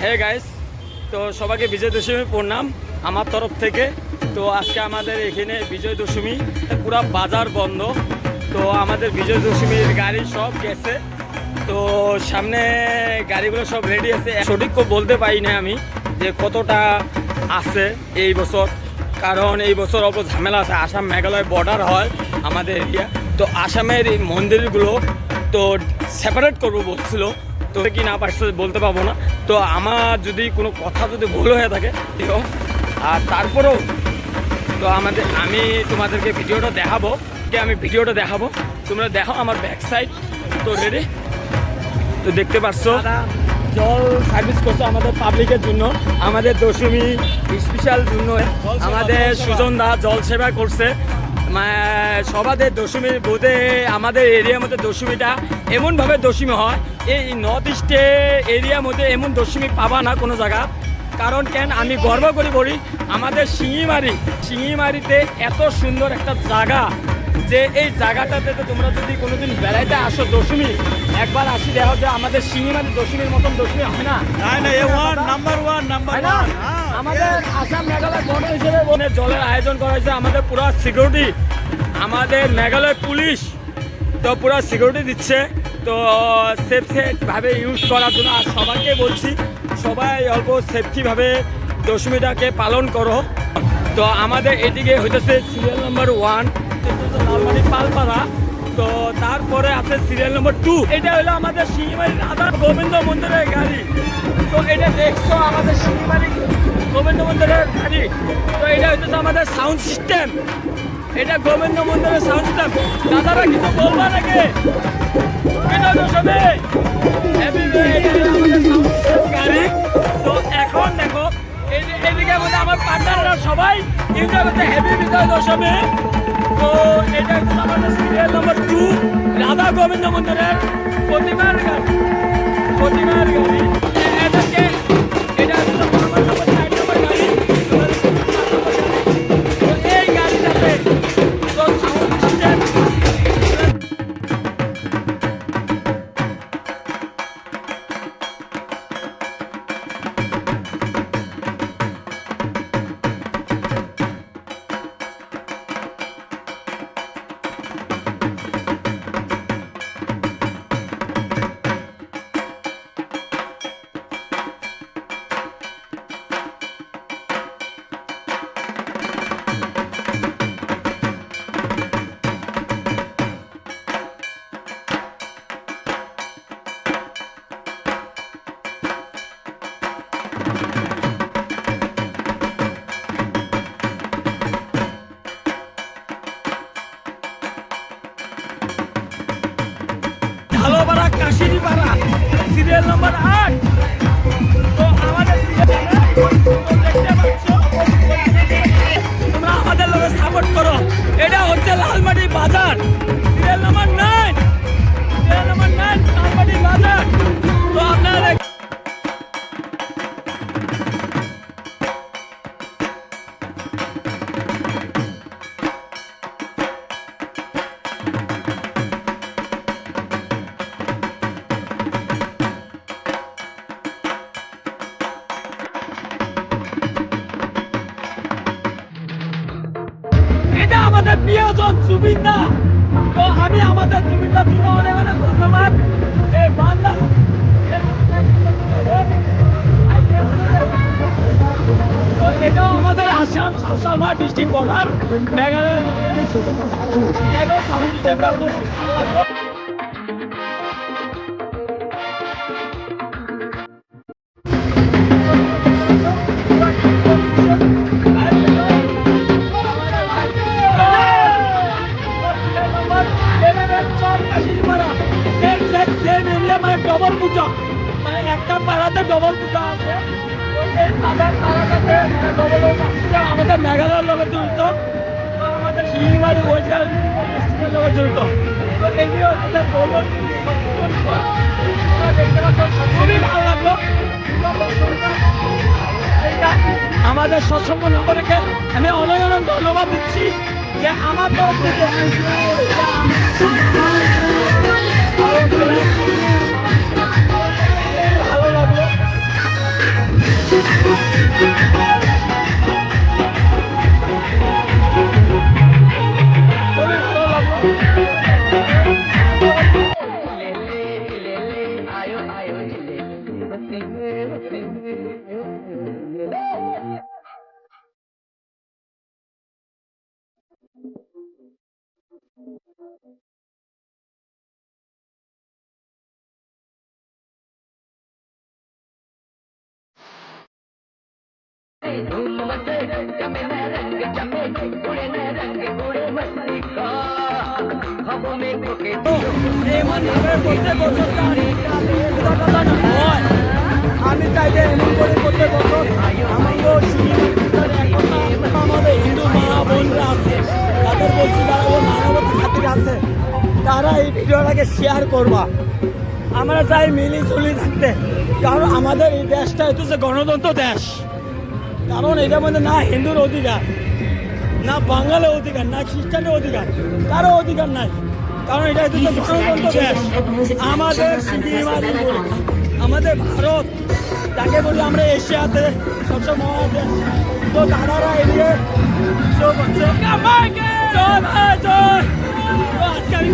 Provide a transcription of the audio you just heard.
Hey guys, তো সবাইকে বিজয় দশমী প্রণাম আমার তরফ থেকে। তো আজকে আমাদের এখানে বিজয় দশমী, পুরা বাজার বন্ধ। তো আমাদের বিজয় দশমীর গাড়ি সব গেছে, তো সামনে গাড়িগুলো সব রেডি আছে। সঠিক বলতে পারি না আমি যে কতটা আছে এই বছর, কারণ এই বছর অল্প ঝামেলা আছে। আসাম মেঘালয় বর্ডার হয় আমাদের এরিয়া, তো আসামের এই মন্দিরগুলো তো সেপারেট করবো বলছিল, তো কি না পারছে বলতে পারবো না। তো আমার যদি কোনো কথা যদি ভুল হয়ে থাকে, আর তারপরেও তো আমি তোমাদেরকে ভিডিওটা দেখাবো, তোমরা দেখো আমার ব্যাক সাইড তো রেডি। তো দেখতে পাচ্ছ জল সার্ভিস করছে আমাদের পাবলিকের জন্য, আমাদের দশমী স্পেশাল জন্য আমাদের সুজন দা জল সেবা করছে। সবাদের দশমীর বোধে আমাদের এরিয়ার মধ্যে দশমীটা এমনভাবে দশমী হয়, এই নর্থ ইস্টে এরিয়ার মধ্যে এমন দশমী পাবা না কোনো জায়গা। কারণ কেন আমি গর্ব করে বলি, আমাদের শিঙিমারিতে এত সুন্দর একটা জায়গা, যে এই জায়গাটাতে তো তোমরা যদি কোনোদিন বেড়াইতে আসো দশমী একবার আসি দেখো যে আমাদের শিঙিমারি দশমীর মতন দশমী হয় না। আমাদের আসাম মেঘালয় বর্ডার হিসেবে জলের আয়োজন করা হয়েছে, আমাদের পুরো সিকিউরিটি, আমাদের মেঘালয় পুলিশ তো পুরো সিকিউরিটি দিচ্ছে। তো সেফভাবে ইউজ করার জন্য আর সবাইকে বলছি, সবাই অল্প সেফটিভাবে দশমীটাকে পালন করো। তো আমাদের এদিকে হইতেছে সিরিয়াল নম্বর 1 লালমাটি পালপাড়া, তো তারপরে আছে সিরিয়াল নম্বর 2, এটা হলো আমাদের শিঙিমারি রাধা গোবিন্দ মন্দিরের গাড়ি। তো এটা দেখছো আমাদের শিঙিমারি গোবিন্দ মন্দিরের গাড়ি। তো এটা হইতেছে আমাদের সাউন্ড সিস্টেম, এটা গোবিন্দ মন্দিরের সাউন্ড সিস্টেম। দাদারা কিছু বলবা নাকি? গাড়ি তো এখন দেখো এদিকে মধ্যে আমার পার্টনাররা সবাই এনজয় করতে হেভি বিজয় দশমী। তো এটা হচ্ছে আমাদের সিরিয়াল নম্বর 2 রাধা গোবিন্দ মন্দিরের প্রতিমার গাড়ি। এটাকে এটা হচ্ছে আমার নম্বর 4 নম্বর গাড়ি। তো এই গাড়িটাতে তো sound system Jhalopara কাশিরিপাড়া serial number 8। তো আমাদের দেখতে পাচ্ছ, তোমরা আমাদের লোকের সাপোর্ট করো। এটা হচ্ছে লালমাটি বাজার সিরিয়াল নম্বর 9, লালমাটি বাজার। তো আপনারা এটা আমাদের প্রিয়জন সুবিন্দা। তো আমি আমাদের সুবিন্দার জন্য অনেক অনেক ধন্যবাদ। এই বান্দা তো এটাও আমাদের আসাম সালমা ডিস্ট্রিক্ট বর্ডার মেঘালয়। ডবল পূজা, মানে একটা পাড়াতে ডবল পূজা আছে। আমাদের মেঘালয়ের লোক জড়িত, আমাদের শিঙিমারি ওয়েস্টার লোক জড়িত। খুবই ভালো লাগলো। আমাদের সৎসঙ্গ নম্বরকে আমি অনেক অনেক ধন্যবাদ দিচ্ছি যে আমার তরফ থেকে ভালো লাগলো। এমন ভাবে প্রত্যেক বছর হয়, আমি চাইলে এমন করে প্রত্যেক বছর আমাদের হিন্দু মা বোনরা আছে, তাদের বলছি যারা মানবতা খাতির আছে, তারা এই ভিডিওটাকে শেয়ার করবা। আমরা চাই মিলি ঝুলি থাকতে, কারণ আমাদের এই দেশটা হচ্ছে গণতন্ত্র দেশ। কারণ এটার মধ্যে না হিন্দুর অধিকার, না বাঙালির অধিকার, না খ্রিস্টানের অধিকার, কারো অধিকার নাই। কারণ এটা হচ্ছে গণতন্ত্র দেশ। আমাদের সিকিমারি বলি, আমাদের ভারত যাকে বলি আমরা এশিয়াতে সবসময় মহাদেশ, তো দাদারা এদিকে শো করছে। আজকে আমি